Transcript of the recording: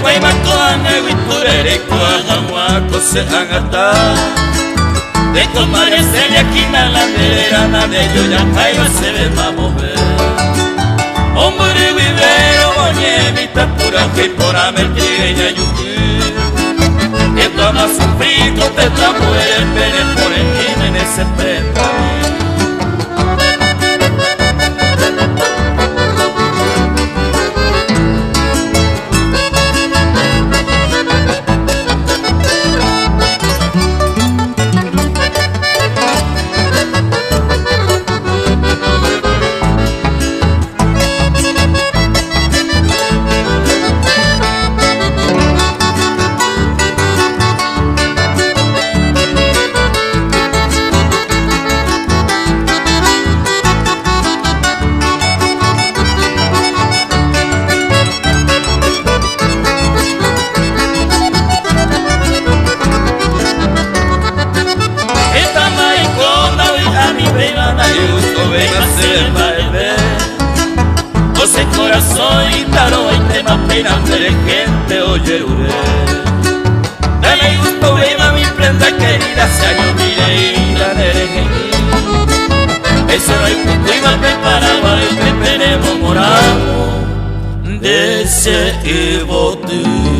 Guaymacoana, Huiturere, Coajahuaco, se angata. De comadre Seliaquina, la verana de Yoyacaiba se ve va a mover. Hombre vivero, boñemita, pura que por amertrigueña yuquí. Que tú amas un frito, te tramuere el pene por el crimen ese prenda. Ose corazón y taro y tema pena de gente oye ure. Dale gusto beba mi prenda querida se año mire y la dereje. Eso no hay punto y va preparado y te tenemos morado de ese botín.